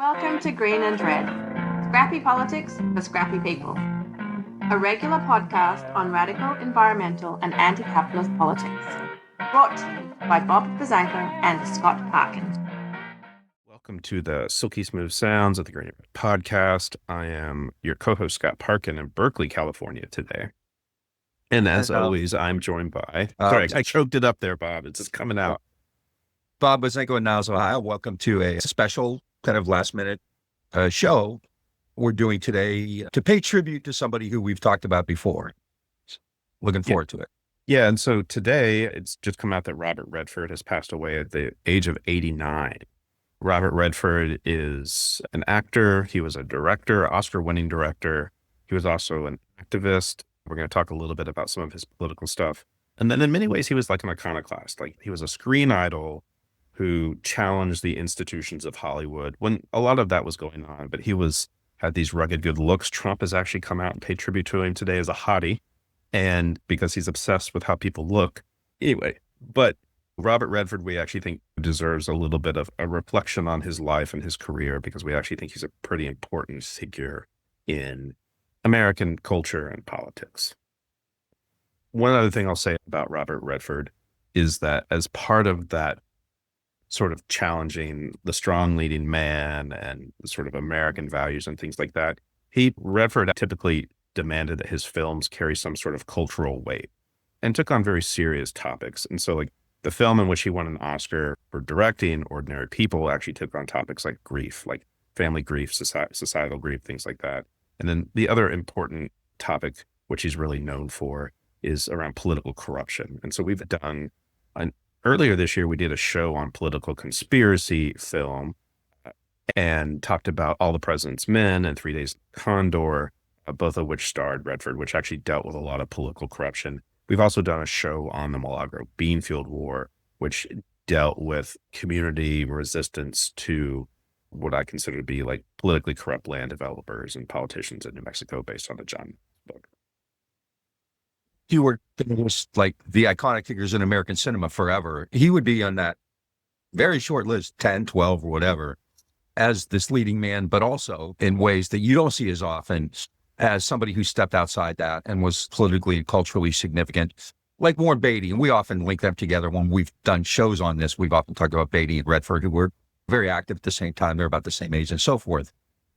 Welcome to Green and Red, Scrappy Politics for Scrappy People, a regular podcast on radical, environmental and anti-capitalist politics, brought to you by Bob Bazanko and Scott Parkin. Welcome to the Silky Smooth Sounds of the Green and Red podcast. I am your co-host, Scott Parkin, in Berkeley, California today. And as always, I'm joined by... Sorry, I choked it up there, Bob. It's just coming out. Bob Bazanko in Niles, Ohio. Welcome to a special kind of last-minute show we're doing today to pay tribute to somebody who we've talked about before. Looking forward to it. Yeah, and so today, it's just come out that Robert Redford has passed away at the age of 89. Robert Redford is an actor. He was a director, Oscar-winning director. He was also an activist. We're going to talk a little bit about some of his political stuff. And then in many ways, he was like an iconoclast. Like, he was a screen idol who challenged the institutions of Hollywood when a lot of that was going on. But he had these rugged good looks. Trump has actually come out and paid tribute to him today as a hottie, and because he's obsessed with how people look. Anyway, but Robert Redford, we actually think, deserves a little bit of a reflection on his life and his career, because we actually think he's a pretty important figure in American culture and politics. One other thing I'll say about Robert Redford is that as part of that sort of challenging the strong leading man and sort of American values and things like that, Redford typically demanded that his films carry some sort of cultural weight and took on very serious topics. And so, like, the film in which he won an Oscar for directing, Ordinary People, actually took on topics like grief, like family grief, societal grief, things like that. And then the other important topic, which he's really known for, is around political corruption. And so we've done earlier this year, we did a show on political conspiracy film and talked about All the President's Men and 3 Days Condor, both of which starred Redford, which actually dealt with a lot of political corruption. We've also done a show on the Milagro Beanfield War, which dealt with community resistance to what I consider to be like politically corrupt land developers and politicians in New Mexico, based on the John book. You were like the iconic figures in American cinema forever. He would be on that very short list, 10, 12, or whatever, as this leading man, but also in ways that you don't see as often as somebody who stepped outside that and was politically and culturally significant, like Warren Beatty. And we often link them together when we've done shows on this. We've often talked about Beatty and Redford, who were very active at the same time. They're about the same age and so forth.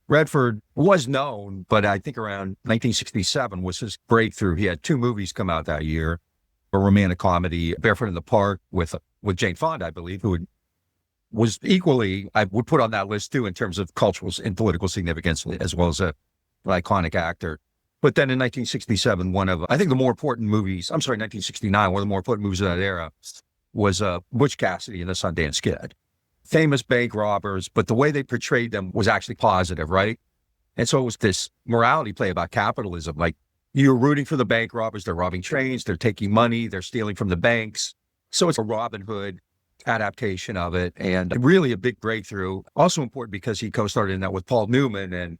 Redford was known, but I think around 1967 was his breakthrough. He had two movies come out that year, a romantic comedy, Barefoot in the Park, with Jane Fonda, I believe, who was equally, I would put on that list too, in terms of cultural and political significance, as well as an iconic actor. But then in 1967, 1969, one of the more important movies of that era was Butch Cassidy and the Sundance Kid. Famous bank robbers, but the way they portrayed them was actually positive, right? And so it was this morality play about capitalism. Like, you're rooting for the bank robbers. They're robbing trains. They're taking money. They're stealing from the banks. So it's a Robin Hood adaptation of it, and really a big breakthrough. Also important because he co-starred in that with Paul Newman, and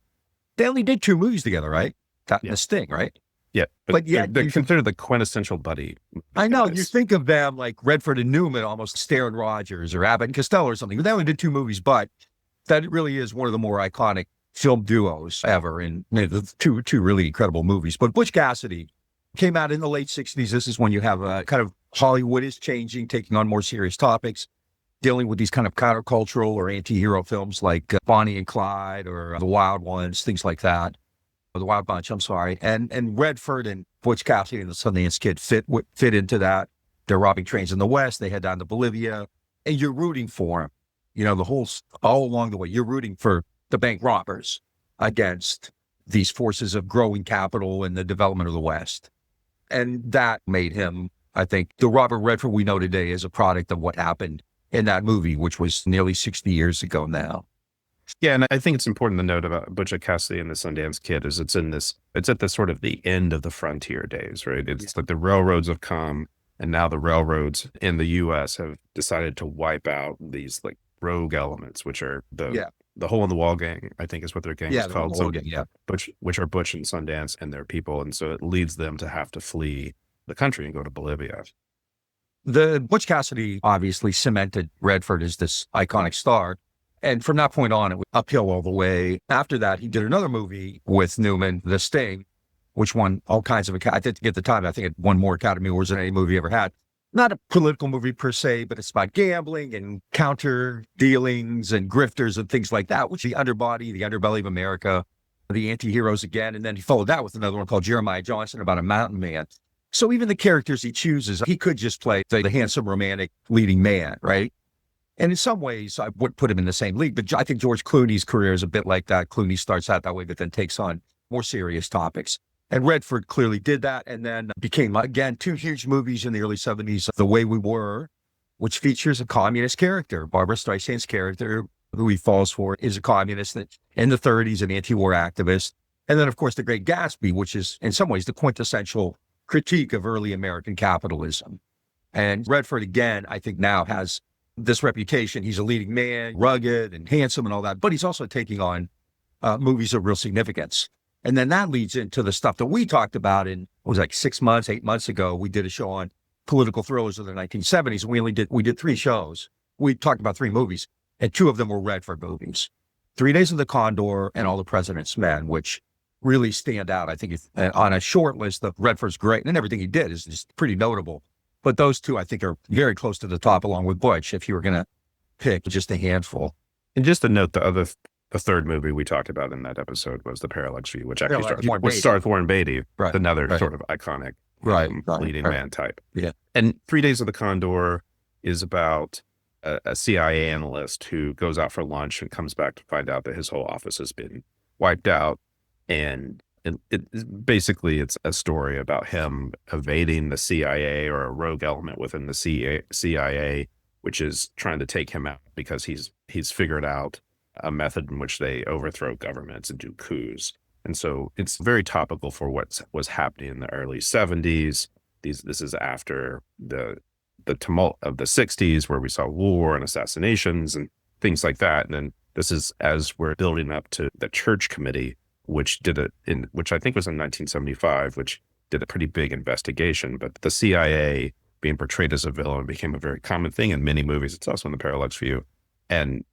they only did two movies together, right? That and The Sting, right? Yeah, but yeah, they're considered the quintessential buddy. I know, you think of them like Redford and Newman, almost Stair and Rogers or Abbott and Costello or something. But they only did two movies, but that really is one of the more iconic film duos ever, and the two really incredible movies. But Butch Cassidy came out in the late 60s. This is when you have a kind of Hollywood is changing, taking on more serious topics, dealing with these kind of countercultural or anti-hero films like Bonnie and Clyde or The Wild Ones, things like that. The Wild Bunch, I'm sorry. And Redford and Butch Cassidy and the Sundance Kid fit into that. They're robbing trains in the West. They head down to Bolivia, and you're rooting for them. You know, all along the way, you're rooting for the bank robbers against these forces of growing capital and the development of the West. And that made him, I think, the Robert Redford we know today is a product of what happened in that movie, which was nearly 60 years ago now. Yeah, and I think it's important to note about Butch Cassidy and the Sundance Kid is it's at the sort of the end of the frontier days, right? It's like the railroads have come, and now the railroads in the U.S. have decided to wipe out these like rogue elements, which are the Hole in the Wall gang, I think is what their gang is called. Which are Butch and Sundance and their people, and so it leads them to have to flee the country and go to Bolivia. The Butch Cassidy obviously cemented Redford as this iconic star. And from that point on, it was uphill all the way. After that, he did another movie with Newman, The Sting, which won all kinds of, I think at the time, I think it won more Academy Awards than any movie ever had. Not a political movie per se, but it's about gambling and counter dealings and grifters and things like that, which the underbelly of America, the anti-heroes again. And then he followed that with another one called Jeremiah Johnson about a mountain man. So even the characters he chooses, he could just play the handsome romantic leading man, right? And in some ways, I would put him in the same league. But I think George Clooney's career is a bit like that. Clooney starts out that way, but then takes on more serious topics. And Redford clearly did that, and then became, again, 2 huge movies in the early 70s, The Way We Were, which features a communist character. Barbara Streisand's character, who he falls for, is a communist in the 30s, an anti-war activist. And then, of course, The Great Gatsby, which is, in some ways, the quintessential critique of early American capitalism. And Redford, again, I think now has this reputation. He's a leading man, rugged and handsome and all that, but he's also taking on movies of real significance. And then that leads into the stuff that we talked about in, it was like 8 months ago. We did a show on political thrillers of the 1970s. And we did 3 shows. We talked about 3 movies, and 2 of them were Redford movies. 3 Days of the Condor and All the President's Men, which really stand out. I think on a short list of Redford's great, and everything he did is just pretty notable. But those 2, I think, are very close to the top, along with Butch, if you were going to pick just a handful. And just to note, the third movie we talked about in that episode was The Parallax View, which actually stars Warren Beatty, right, another sort of iconic leading man type. Yeah. And 3 Days of the Condor is about a CIA analyst who goes out for lunch and comes back to find out that his whole office has been wiped out. And basically, it's a story about him evading the CIA, or a rogue element within the CIA, which is trying to take him out because he's figured out a method in which they overthrow governments and do coups. And so it's very topical for what was happening in the early 70s. This is after the tumult of the 60s, where we saw war and assassinations and things like that. And then this is as we're building up to the Church Committee, which which I think was in 1975, which did a pretty big investigation. But the CIA being portrayed as a villain became a very common thing in many movies. It's also in The Parallax View. And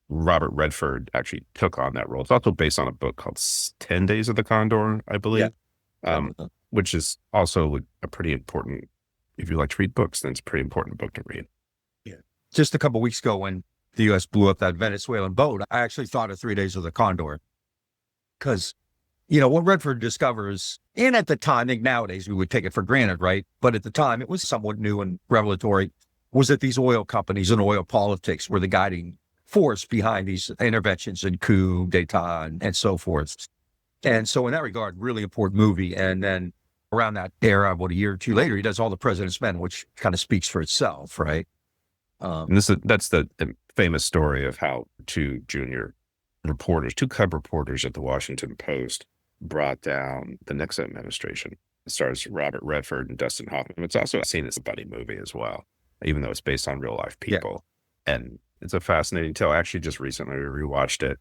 Robert Redford actually took on that role. It's also based on a book called 10 Days of the Condor, I believe, which is also a pretty important, if you like to read books, then it's a pretty important book to read. Yeah. Just a couple of weeks ago when the U.S. blew up that Venezuelan boat, I actually thought of 3 Days of the Condor. Because, what Redford discovers, and at the time, I think nowadays we would take it for granted, right? But at the time, it was somewhat new and revelatory, was that these oil companies and oil politics were the guiding force behind these interventions and coup d'etat and so forth. And so in that regard, really important movie. And then around that era, about a year or 2 later, he does All the President's Men, which kind of speaks for itself, right? And that's the famous story of how 2 junior reporters, 2 cub reporters at the Washington Post, brought down the Nixon administration. It stars Robert Redford and Dustin Hoffman. It's also seen as a buddy movie as well, even though it's based on real life people. Yeah. And it's a fascinating tale. I actually just recently rewatched it.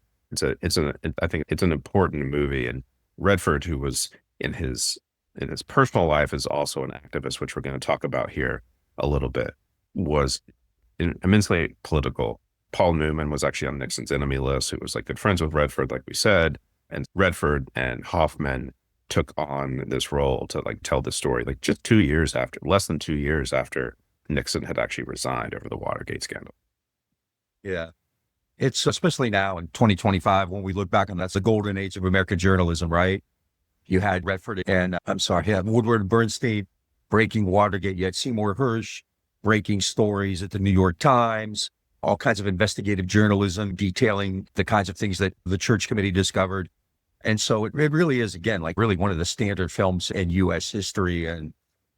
I think it's an important movie. And Redford, who was in his personal life is also an activist, which we're going to talk about here a little bit, was immensely political. Paul Newman was actually on Nixon's enemy list, who was like good friends with Redford, like we said. And Redford and Hoffman took on this role to like tell the story, like just less than 2 years after Nixon had actually resigned over the Watergate scandal. Yeah. It's especially now in 2025, when we look back on that's the golden age of American journalism, right? You had Redford and Woodward and Bernstein breaking Watergate. You had Seymour Hersh breaking stories at the New York Times, all kinds of investigative journalism detailing the kinds of things that the Church Committee discovered. And so it really is, again, like really one of the standard films in U.S. history, and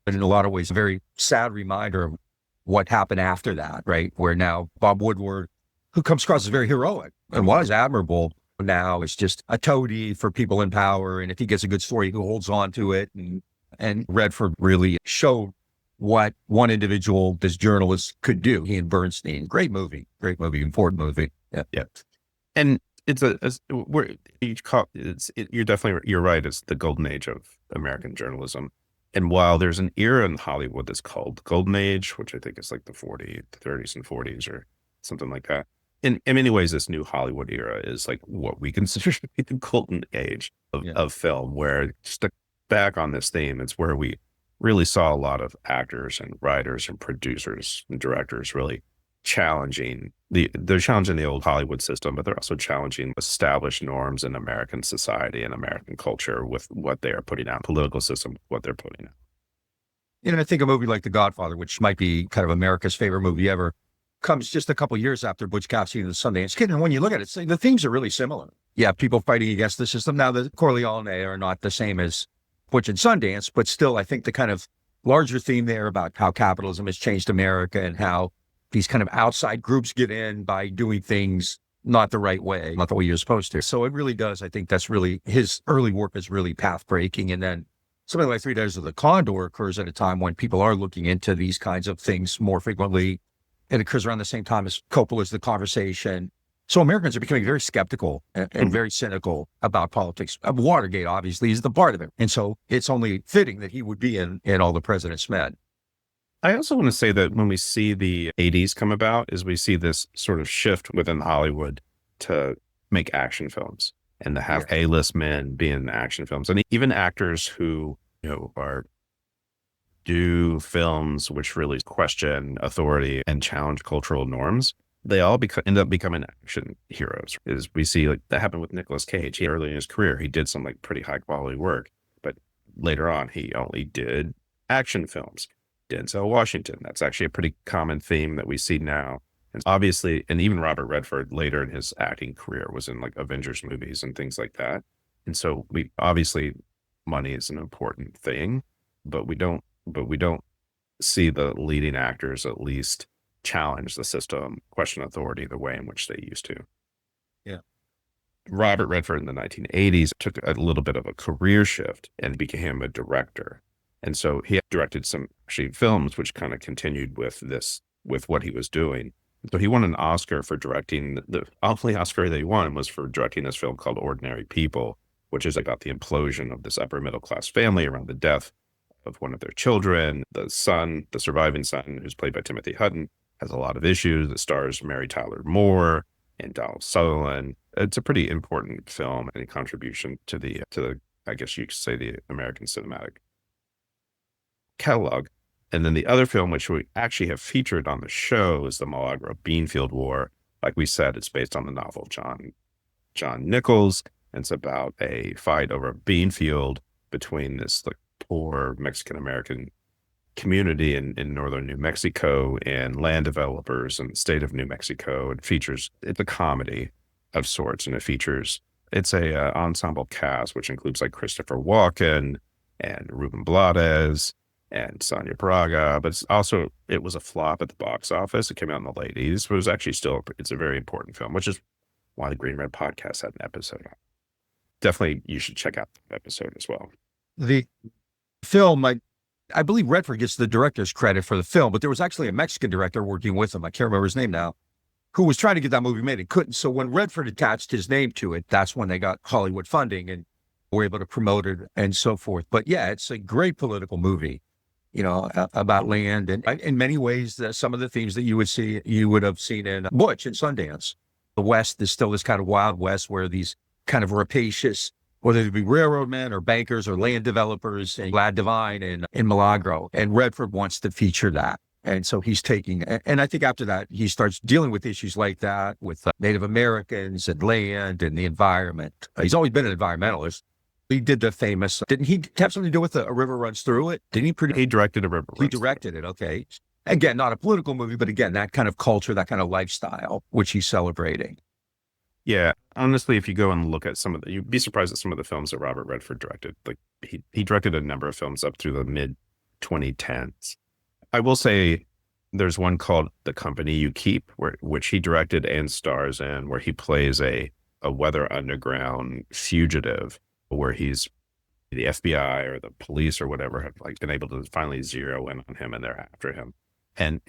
in a lot of ways, a very sad reminder of what happened after that, right? Where now Bob Woodward, who comes across as very heroic and was admirable, now is just a toady for people in power. And if he gets a good story, he holds on to it. And Redford really showed what one individual, this journalist, could do. He and Bernstein. Great movie, important movie. Yeah. Yeah. And you're right. It's the golden age of American journalism. And while there's an era in Hollywood that's called the Golden Age, which I think is like the 30s and 40s or something like that, in many ways, this new Hollywood era is like what we consider to be the golden age of film, where just to back on this theme, it's where we really saw a lot of actors and writers and producers and directors really they're challenging the old Hollywood system, but they're also challenging established norms in American society and American culture with what they are putting out, political system, what they're putting out. I think a movie like The Godfather, which might be kind of America's favorite movie ever, comes just a couple years after Butch Cassidy and the Sundance Kid. And when you look at it, the themes are really similar. Yeah, people fighting against the system. Now, the Corleone are not the same as Butch and Sundance, but still, I think the kind of larger theme there about how capitalism has changed America and how these kind of outside groups get in by doing things not the right way, not the way you're supposed to. So it really does. I think that's really, his early work is really path breaking. And then something like 3 Days of the Condor occurs at a time when people are looking into these kinds of things more frequently. It occurs around the same time as Coppola's The Conversation. So Americans are becoming very skeptical and very cynical about politics. Watergate, obviously, is the part of it. And so it's only fitting that he would be in All the President's Men. I also want to say that when we see the 80s come about, is we see this sort of shift within Hollywood to make action films and to have A-list men be in action films. And even actors who, do films which really question authority and challenge cultural norms, they all end up becoming action heroes. As we see, like that happened with Nicolas Cage. Early in his career, he did some like pretty high quality work, but later on, he only did action films. Denzel Washington, that's actually a pretty common theme that we see now. And obviously, and even Robert Redford later in his acting career was in like Avengers movies and things like that. And so obviously money is an important thing, but we don't see the leading actors at least challenge the system, question authority the way in which they used to. Yeah. Robert Redford in the 1980s took a little bit of a career shift and became a director. And so he directed some actually films which kind of continued with what he was doing. So he won an Oscar for directing. The only Oscar that he won was for directing this film called Ordinary People, which is about the implosion of this upper middle class family around the death of one of their children. The surviving son, who's played by Timothy Hutton, has a lot of issues. It stars Mary Tyler Moore and Donald Sutherland. It's a pretty important film and a contribution to the I guess you could say, the American cinematic catalog. And then the other film, which we actually have featured on the show, is the Milagro Beanfield War. Like we said, it's based on the novel John Nichols. And it's about a fight over a bean field between this like poor Mexican-American community in northern New Mexico and land developers in the state of New Mexico. It's a comedy of sorts, and it's a ensemble cast, which includes like Christopher Walken and Ruben Blades and Sonia Braga, but it was a flop at the box office. It came out in the late 80s, but it was actually it's a very important film, which is why the Green Red Podcast had an episode on it. Definitely, you should check out the episode as well. The film, I believe Redford gets the director's credit for the film, but there was actually a Mexican director working with him, I can't remember his name now, who was trying to get that movie made and couldn't. So when Redford attached his name to it, that's when they got Hollywood funding and were able to promote it and so forth. But yeah, it's a great political movie, about land. And in many ways, some of the themes that you would have seen in Butch and Sundance. The West is still this kind of Wild West where these kind of rapacious, whether they be railroad men or bankers or land developers, and Glad Divine and in Milagro. And Redford wants to feature that. And so he's and I think after that, he starts dealing with issues like that with Native Americans and land and the environment. He's always been an environmentalist. He did the famous, didn't he have something to do with A River Runs Through It? Didn't he He directed A River Runs Through It. He directed it, okay. Again, not a political movie, but again, that kind of culture, that kind of lifestyle, which he's celebrating. Yeah. Honestly, if you go and look at you'd be surprised at some of the films that Robert Redford directed. Like he directed a number of films up through the mid 2010s. I will say there's one called The Company You Keep, which he directed and stars in, where he plays a weather underground fugitive, where he's the FBI or the police or whatever have like been able to finally zero in on him and they're after him. And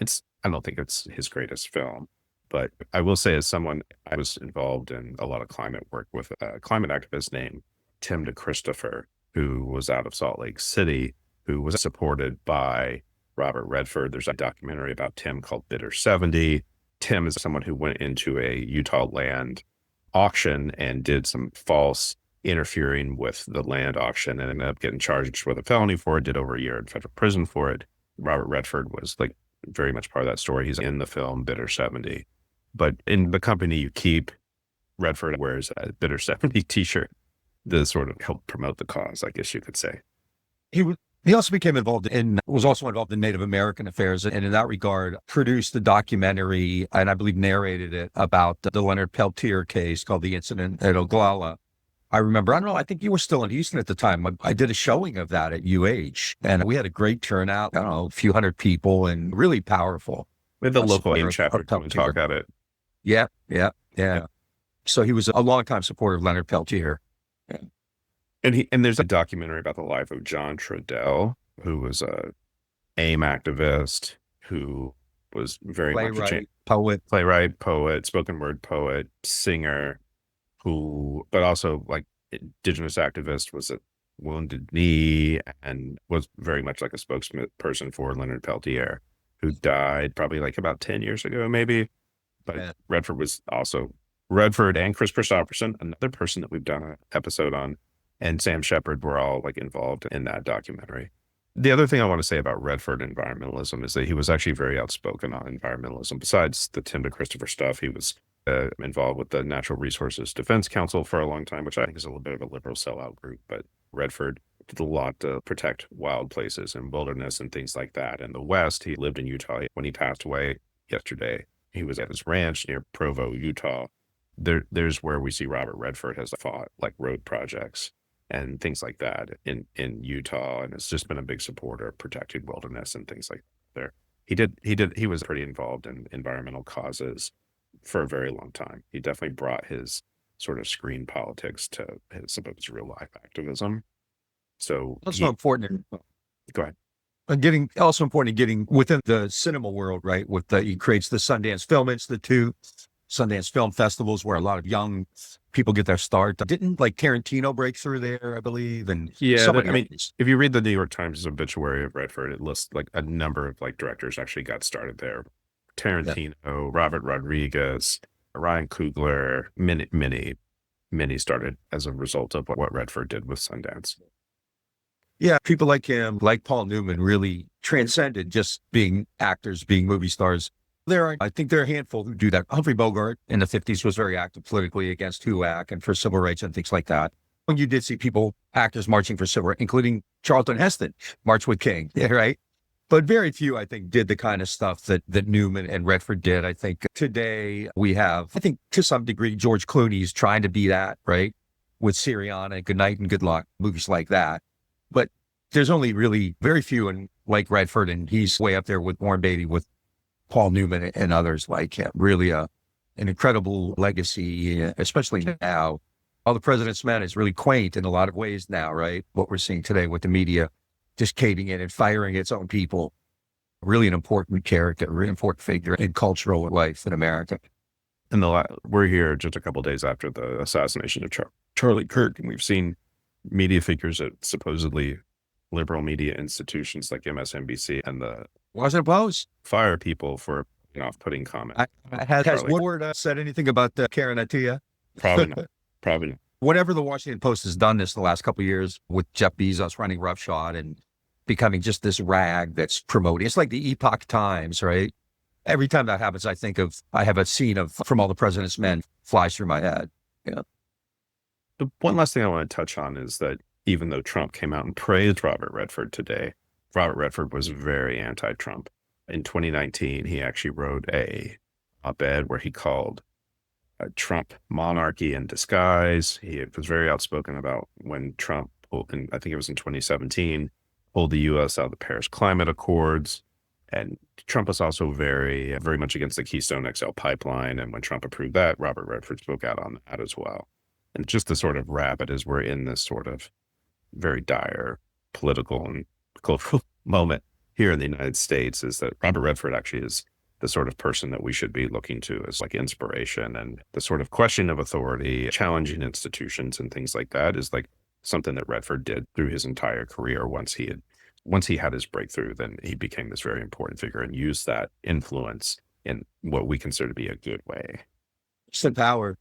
I don't think it's his greatest film, but I will say, as someone, I was involved in a lot of climate work with a climate activist named Tim DeChristopher, who was out of Salt Lake City, who was supported by Robert Redford. There's a documentary about Tim called Bitter 70. Tim is someone who went into a Utah land auction and did some false interfering with the land auction and ended up getting charged with a felony for it, did over a year in federal prison for it. Robert Redford was like very much part of that story. He's in the film Bitter 70. But in The Company You Keep, Redford wears a Bitter 70 t-shirt to sort of help promote the cause, I guess you could say. He also became involved was also involved in Native American affairs, and in that regard, produced a documentary, and I believe narrated it, about the Leonard Peltier case called The Incident at Oglala. I remember, I don't know, I think you were still in Houston at the time. I did a showing of that at UH, and we had a great turnout, I don't know, a few hundred people, and really powerful. We had the local AIM chapter come and talk at it. Yeah. So he was a longtime supporter of Leonard Peltier. Yeah. And there's a documentary about the life of John Trudell, who was a AIM activist, who was very much a playwright, poet, spoken word poet, singer, but also like Indigenous activist, was a Wounded Knee, and was very much like a spokesperson for Leonard Peltier, who died probably like about 10 years ago, maybe. But yeah. Redford and Chris Christopherson, another person that we've done an episode on, and Sam Shepard were all like involved in that documentary. The other thing I want to say about Redford environmentalism is that he was actually very outspoken on environmentalism. Besides the Tim DeChristopher stuff, he was involved with the Natural Resources Defense Council for a long time, which I think is a little bit of a liberal sellout group. But Redford did a lot to protect wild places and wilderness and things like that. In the West, he lived in Utah. When he passed away yesterday, he was at his ranch near Provo, Utah. There's where we see Robert Redford has fought like road projects and things like that in Utah, and has just been a big supporter of protecting wilderness and things like that. He was pretty involved in environmental causes for a very long time. He definitely brought his sort of screen politics to his real life activism. So also important. Go ahead. Also important getting within the cinema world, right? He creates the Sundance Film Institute, Sundance Film Festivals, where a lot of young people get their start. Didn't like Tarantino break through there, I believe? And yeah, if you read the New York Times obituary of Redford, it lists like a number of like directors actually got started there. Tarantino, Robert Rodriguez, Ryan Coogler, many started as a result of what Redford did with Sundance. Yeah, people like him, like Paul Newman, really transcended just being actors, being movie stars. I think there are a handful who do that. Humphrey Bogart in the 50s was very active politically against HUAC and for civil rights and things like that. When you did see actors marching for civil rights, including Charlton Heston, March with King, right? But very few, I think, did the kind of stuff that Newman and Redford did. I think today we have, I think to some degree, George Clooney's trying to be that, right? With Syriana, Good Night and Good Luck, movies like that. But there's only really very few, and like Redford, and he's way up there with Warren Beatty, with Paul Newman and others like him. Really an incredible legacy, especially now. All the President's Men is really quaint in a lot of ways now, right? What we're seeing today with the media just caving in and firing its own people. Really an important character, a really important figure in cultural life in America. And we're here just a couple of days after the assassination of Charlie Kirk, and we've seen media figures at supposedly liberal media institutions like MSNBC and the Washington Post fire people for off-putting comments. Has Woodward said anything about Karen Attiah? Probably not. Probably not. Whatever the Washington Post has done this the last couple of years with Jeff Bezos running roughshod and becoming just this rag that's promoting. It's like the Epoch Times, right? Every time that happens, I have a scene of From All the President's Men flies through my head. Yeah. The one last thing I want to touch on is that even though Trump came out and praised Robert Redford today, Robert Redford was very anti-Trump. In 2019, he actually wrote a op-ed where he called Trump monarchy in disguise. He was very outspoken about when Trump, and I think it was in 2017, pulled the U.S. out of the Paris Climate Accords. And Trump was also very, very much against the Keystone XL Pipeline. And when Trump approved that, Robert Redford spoke out on that as well. And just to sort of wrap it, as we're in this sort of very dire political and cultural moment here in the United States, is that Robert Redford actually is the sort of person that we should be looking to as like inspiration, and the sort of question of authority, challenging institutions and things like that is like something that Redford did through his entire career. Once he had his breakthrough, then he became this very important figure and used that influence in what we consider to be a good way. Just power.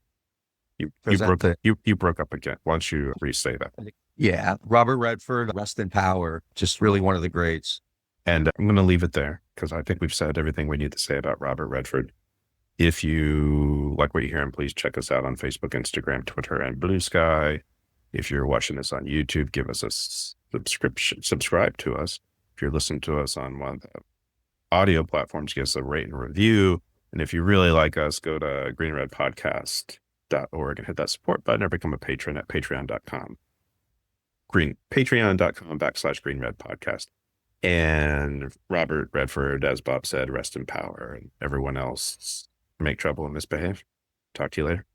You Present broke you broke up again. Why don't you re-say that? Yeah, Robert Redford, rest in power. Just really one of the greats. And I'm going to leave it there because I think we've said everything we need to say about Robert Redford. If you like what you're hearing, please check us out on Facebook, Instagram, Twitter, and Blue Sky. If you're watching this on YouTube, give us a subscribe to us. If you're listening to us on one of the audio platforms, give us a rate and review. And if you really like us, go to greenredpodcast.org and hit that support button or become a patron at patreon.com. Patreon.com/greenredpodcast. And Robert Redford, as Bob said, rest in power, and everyone else make trouble and misbehave. Talk to you later.